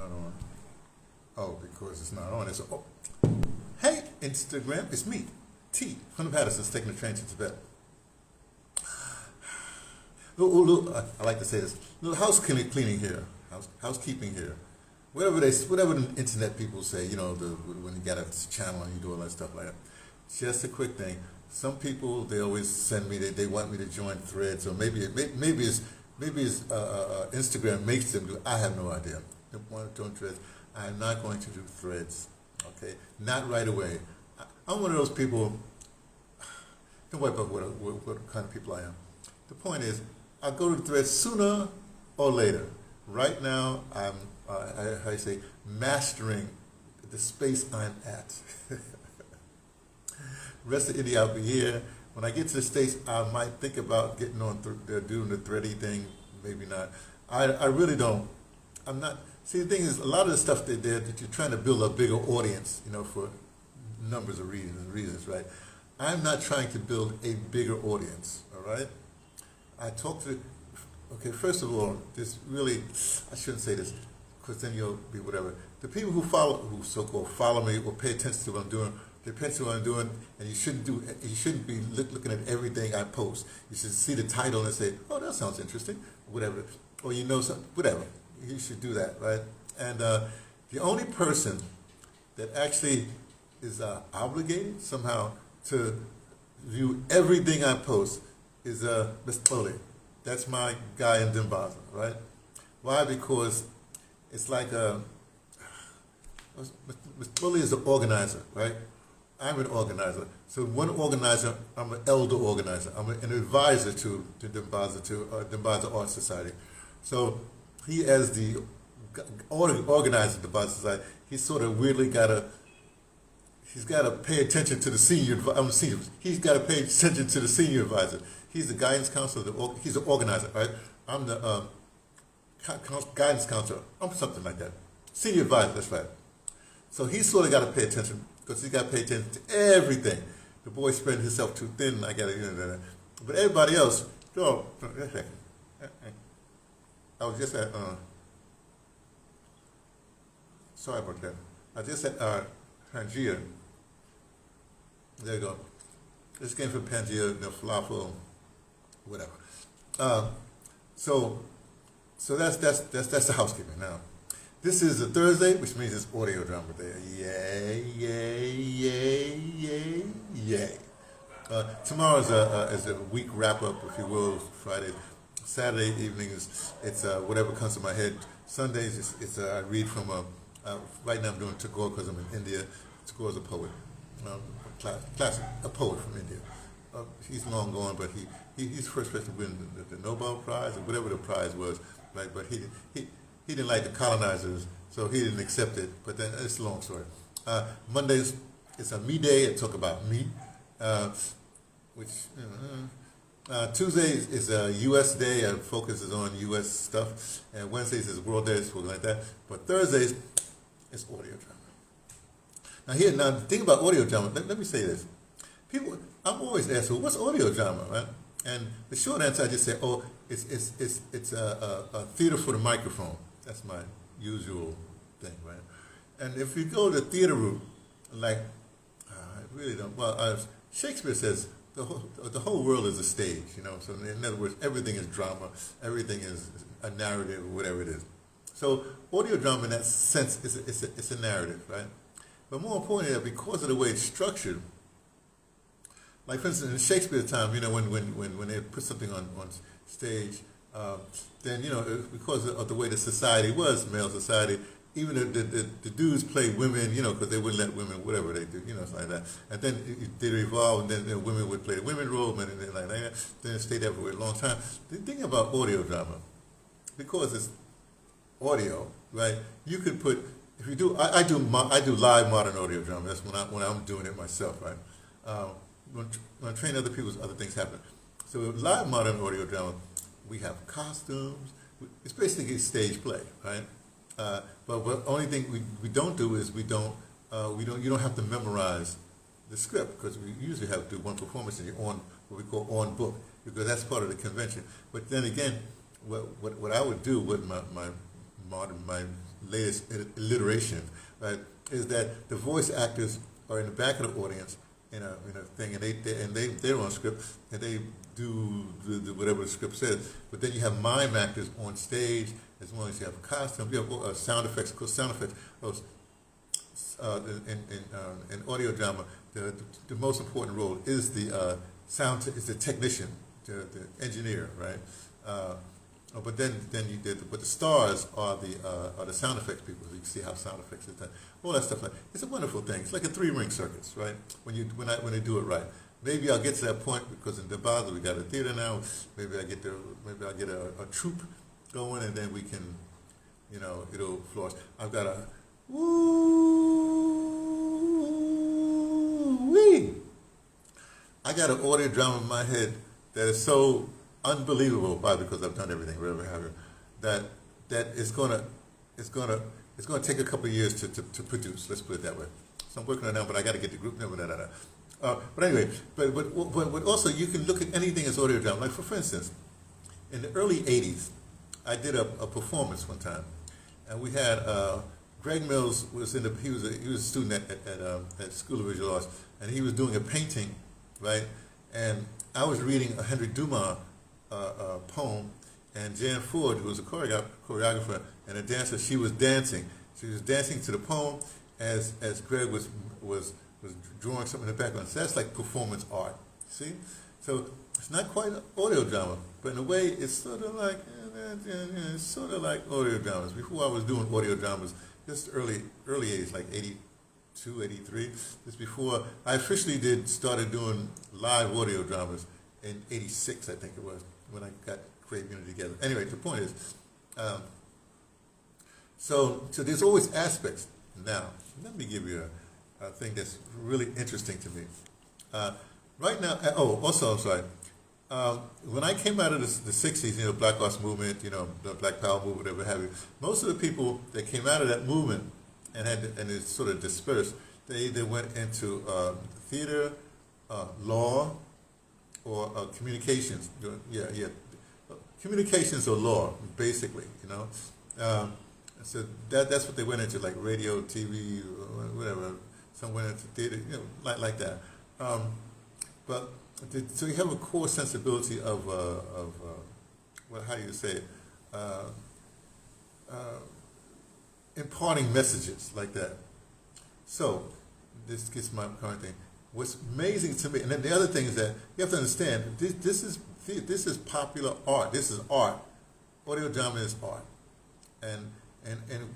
not on? Oh, because it's not on. It's oh. Hey, Instagram, it's me, T, from the Pattersons, taking the train to Tibet. I like to say this. Little house cleaning here, housekeeping here. Whatever the internet people say, when you got a channel and you do all that stuff like that. Just a quick thing. Some people they always send me they want me to join Threads, or maybe it's Instagram makes them do. I have no idea. They want to join Threads. I am not going to do Threads. Okay, not right away. I'm one of those people. Don't worry about what kind of people I am. The point is, I'll go to Threads sooner or later. Right now, I'm I say mastering the space I'm at. Rest of India, I'll be here. When I get to the States, I might think about getting on doing the thready thing. Maybe not. I really don't. I'm not. See, the thing is, a lot of the stuff that you're trying to build a bigger audience, for numbers of reasons, right? I'm not trying to build a bigger audience, all right? Okay, first of all, this really, I shouldn't say this, because then you'll be whatever. The people who so-called follow me or pay attention to what I'm doing, they pay attention to what I'm doing, and you shouldn't be looking at everything I post. You should see the title and say, oh, that sounds interesting, whatever. Or something, whatever. You should do that, right? And the only person that actually is obligated somehow to view everything I post is Mr. Foley. That's my guy in DeBrother, right? Why? Because it's like Mr. Foley is an organizer, right? I'm an organizer. So one organizer, I'm an elder organizer. I'm an advisor to DeBrother Art Society. So he, as the organizer of the DeBrother Society, he's sort of weirdly he's got to pay attention to the senior. I'm the senior. He's got to pay attention to the senior advisor. He's the guidance counselor. He's the organizer, right? I'm the guidance counselor. I'm something like that. Senior advisor. That's right. So he's sort of got to pay attention because he's got to pay attention to everything. The boy spread himself too thin. I got to, but everybody else. Oh, I was just at. Sorry about that. I just at Pangea. There you go. This came from Pangea, falafel, whatever. So that's the housekeeping. Now, this is a Thursday, which means it's audio drama day. Yay, yay, yay, yay, yay. Tomorrow is a week wrap up, if you will. Friday, Saturday evening it's whatever comes to my head. Sundays it's I read from right now I'm doing Tagore because I'm in India. Tagore is a poet, classic, a poet from India. He's long gone, but he's the first person to win the Nobel Prize or whatever the prize was, right? But he didn't like the colonizers, so he didn't accept it. But then it's a long story. Mondays it's a me day. I talk about me, which Tuesdays is a U.S. day. It focuses on U.S. stuff, and Wednesdays is World Day, something like that. But Thursdays it's audio drama. Now the thing about audio drama, let me say this. I'm always asked, well, what's audio drama, right? And the short answer, I just say, oh, it's a theater for the microphone. That's my usual thing, right? And if you go the theater route, like, I really don't, well, Shakespeare says the whole world is a stage, so in other words, everything is drama, everything is a narrative, or whatever it is. So audio drama in that sense it's a narrative, right? But more importantly, because of the way it's structured, like for instance in Shakespeare's time, when they put something on stage, then because of the way the society was, male society, even the dudes played women, because they wouldn't let women, whatever they do, something like that. And then they evolved, and then women would play the women role, and then like that. Then it stayed there for a long time. The thing about audio drama, because it's audio, right? You could put, if you do, I do live modern audio drama. That's when I'm doing it myself, right? When I train other people, other things happen. So live modern audio drama, we have costumes. It's basically a stage play, right? But the only thing we don't do is you don't have to memorize the script, because we usually have to do one performance and you're on what we call on book, because that's part of the convention. But then again, what I would do with my latest alliteration, right, is that the voice actors are in the back of the audience in a thing, and they're on script, and they do whatever the script says. But then you have mime actors on stage, as well as you have costumes, you have sound effects. Of course, sound effects. In audio drama, the most important role is the is the technician, the engineer, right? But then but the stars are the sound effects people. So you can see how sound effects is done. All that stuff. It's a wonderful thing. It's like a 3-ring circus, right? When they do it right. Maybe I'll get to that point because in DeBrother we got a theater now. Maybe I'll get a troupe going, and then we can, it'll flourish. I've got a woo-wee. I got an audio drama in my head that is so unbelievable, probably because I've done everything, whatever have you, that it's gonna take a couple of years to produce. Let's put it that way. So I'm working on it now, but I got to get the group number. But anyway, but also you can look at anything as audio drama. Like for instance, in the early '80s, I did a performance one time, and we had Greg Mills was he was a student at School of Visual Arts, and he was doing a painting, right? And I was reading a Henry Dumas poem, and Jan Ford, who was a choreographer and a dancer, she was dancing. She was dancing to the poem as Greg was drawing something in the background. So that's like performance art. See? So it's not quite audio drama, but in a way it's sort of like audio dramas. Before I was doing audio dramas, just early 80s, like 82, 83. Just before I officially started doing live audio dramas in 86, I think it was, when I got Creative Unity together. Anyway, the point is, so there's always aspects. Now, let me give you a thing that's really interesting to me. Right now, also, I'm sorry. When I came out of the 60s, Black Arts Movement, the Black Power movement, whatever have you, most of the people that came out of that movement and it sort of dispersed, they either went into theater, law, or communications. Communications or law, basically, So that's what they went into, like radio, TV, whatever. Some went into theater, like that. So you have a core sensibility of how do you say it? Imparting messages like that. So this gets my current thing. What's amazing to me, and then the other thing is that you have to understand this is popular art. This is art. Audio drama is art, and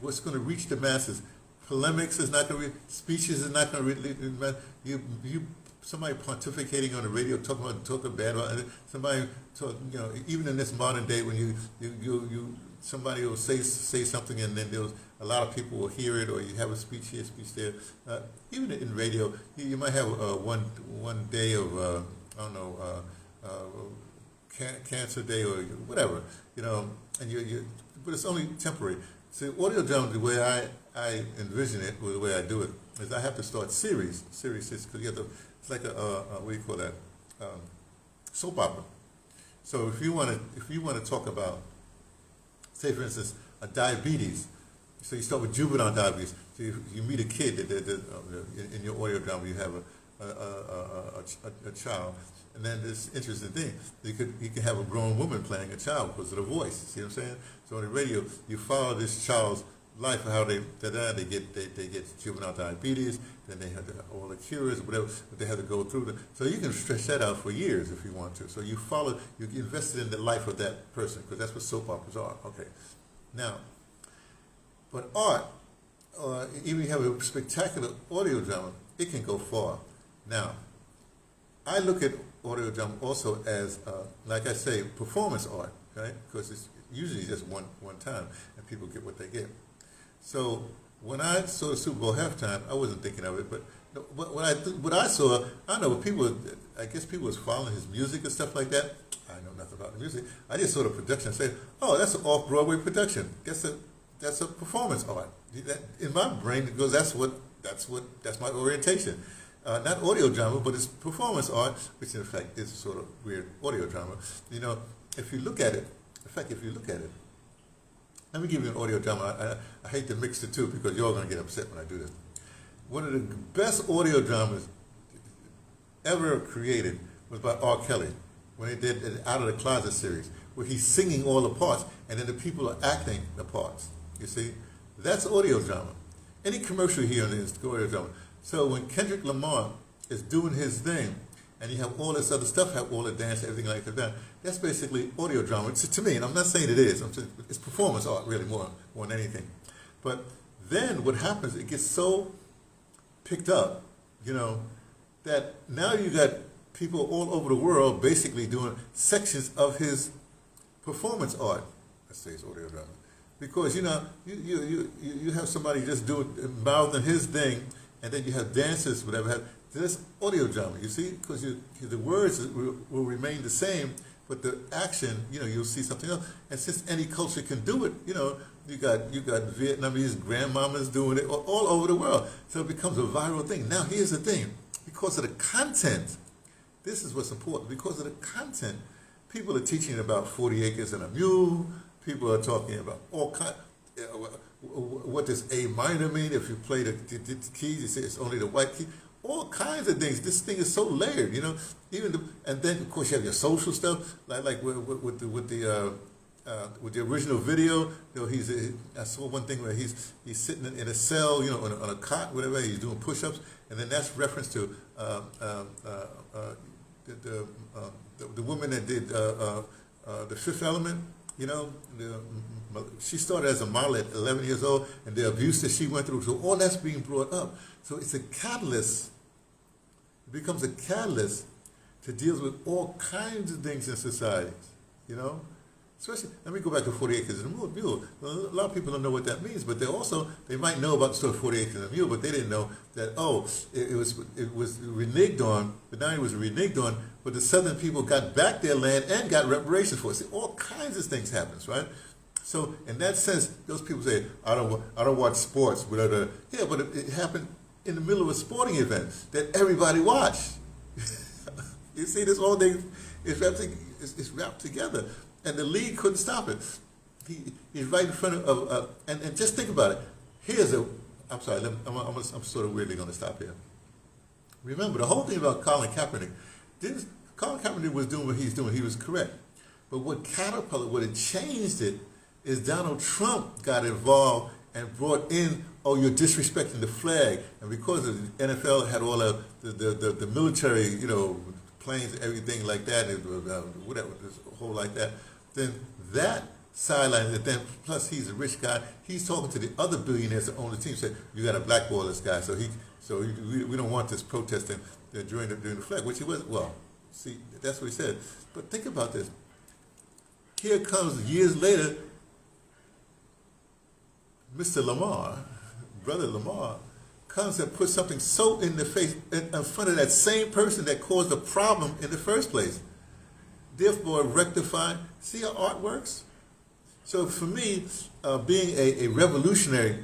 what's going to reach the masses? Polemics is not going to reach. Speeches is not going to reach. Somebody pontificating on the radio, talking bad about it. Somebody even in this modern day when somebody will say something, and then a lot of people will hear it, or you have a speech here, speech there. Even in radio, you might have one day of cancer day or whatever, but it's only temporary. So audio drama, the way I envision it, or the way I do it, is I have to start series because you have to. It's like what do you call that? Soap opera. So if you want to talk about, say for instance, diabetes. So you start with juvenile diabetes. So you meet a kid in your audio drama. You have a child, and then this interesting thing, you could have a grown woman playing a child because of the voice. See what I'm saying? So on the radio, you follow this child's life, how they get juvenile diabetes, then they have all the cures, whatever, but they have to go through. So you can stretch that out for years if you want to. So you invested in the life of that person, because that's what soap operas are. Okay, now, but art, even if you have a spectacular audio drama, it can go far. Now, I look at audio drama also as, like I say, performance art, right? Because it's usually just one time, and people get what they get. So when I saw the Super Bowl halftime, I wasn't thinking of it, but what I saw, I don't know, I guess people was following his music and stuff like that. I know nothing about the music. I just saw the production and said, oh, that's an off-Broadway production. That's a performance art. In my brain, it goes, that's my orientation. Not audio drama, but it's performance art, which in fact is sort of weird audio drama. If you look at it, Let me give you an audio drama. I hate to mix the two because you're all going to get upset when I do this. One of the best audio dramas ever created was by R. Kelly when they did the Out of the Closet series, where he's singing all the parts and then the people are acting the parts. You see? That's audio drama. Any commercial here is audio drama. So when Kendrick Lamar is doing his thing, and you have all this other stuff, have all the dance, everything like that, that's basically audio drama to me. And I'm not saying it is. It's performance art, really, more than anything. But then what happens, it gets so picked up, that now you got people all over the world basically doing sections of his performance art. Let's say it's audio drama. Because, you have somebody just mouthing his thing, and then you have dancers, whatever. That's audio drama, you see? Because the words will remain the same, but the action, you'll see something else. And since any culture can do it, you got Vietnamese grandmamas doing it all over the world. So it becomes a viral thing. Now here's the thing. Because of the content, this is what's important. Because of the content, people are teaching about 40 acres and a mule. People are talking about all kinds. What does A minor mean? If you play the keys, you say it's only the white key. All kinds of things. This thing is so layered, and then of course you have your social stuff, like with the original video. I saw one thing where he's sitting in a cell, on a cot, whatever. He's doing push-ups, and then that's reference to the woman that did the Fifth Element. She started as a model at 11 years old, and the abuse that she went through. So all that's being brought up. So it's a catalyst. It becomes a catalyst to deal with all kinds of things in societies, Especially, let me go back to 40 acres and a mule. A lot of people don't know what that means, but they might know about the story of 40 acres and a mule, but they didn't know that, it was reneged on, but now it was reneged on, but the southern people got back their land and got reparations for it. See, all kinds of things happens, right? So in that sense, those people say, I don't watch sports, whatever. Yeah, but it happened in the middle of a sporting event that everybody watched. You see, this whole thing is wrapped together. And the league couldn't stop it. He's right in front of, and just think about it. I'm sorry, I'm sort of weirdly going to stop here. Remember, the whole thing about Colin Kaepernick, Colin Kaepernick was doing what he's doing. He was correct. But what had changed it, is Donald Trump got involved and brought in, you're disrespecting the flag. And because the NFL had all the military, planes and everything like that, whatever, this whole like that, then that sideline, and then plus he's a rich guy, he's talking to the other billionaires that own the team, said, you got to blackball this guy, so we don't want this protesting during the flag, which he was, see, that's what he said. But think about this. Here comes, years later, Mr. Lamar, Brother Lamar, comes and puts something so in the face, in front of that same person that caused the problem in the first place. Therefore, rectifying. See how art works? So for me, being a revolutionary,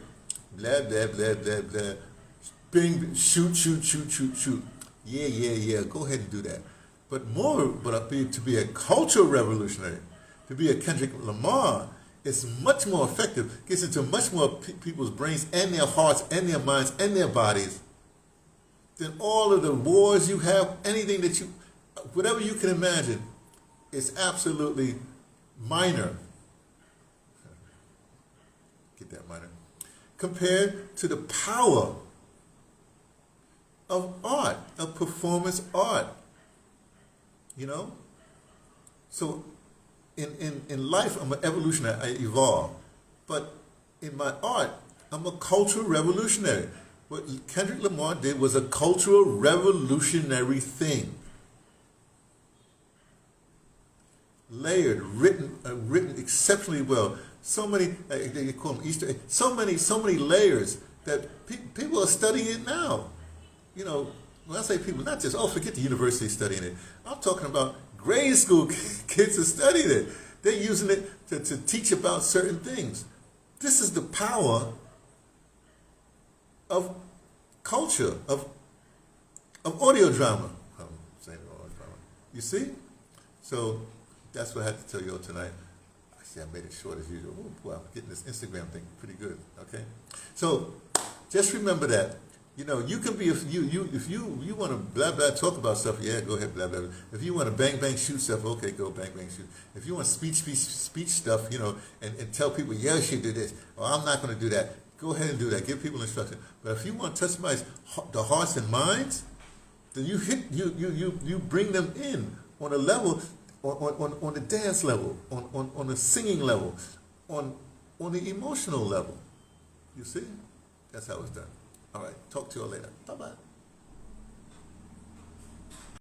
blah, blah, blah, blah, blah, being shoot. Yeah, go ahead and do that. But to be a cultural revolutionary, to be a Kendrick Lamar, it's much more effective, gets into much more people's brains and their hearts and their minds and their bodies than all of the wars you have, anything that whatever you can imagine, is absolutely minor. Get that minor. Compared to the power of art, of performance art. So in life, I'm an evolutionary, I evolve. But in my art, I'm a cultural revolutionary. What Kendrick Lamar did was a cultural revolutionary thing. Layered, written exceptionally well. So many, they call them Easter eggs, so many layers that people are studying it now. When I say people, not just, forget the university studying it. I'm talking about grade school kids are studying it. They're using it to teach about certain things. This is the power of culture, of audio drama. I'm saying audio drama. You see? So that's what I had to tell you all tonight. I See, I made it short as usual. Oh, boy, I'm getting this Instagram thing pretty good. Okay, so just remember that. You know, you can be if you want to blah blah talk about stuff, yeah, go ahead blah blah. Blah. If you want to bang bang shoot stuff, okay, go bang bang shoot. If you want speech stuff, you know, and tell people, yeah, you should do this, or I'm not going to do that. Go ahead and do that. Give people instruction. But if you want to customize the hearts and minds, then you bring them in on a level, on the dance level, on the singing level, on the emotional level. You see, that's how it's done. All right, talk to you all later. Bye-bye.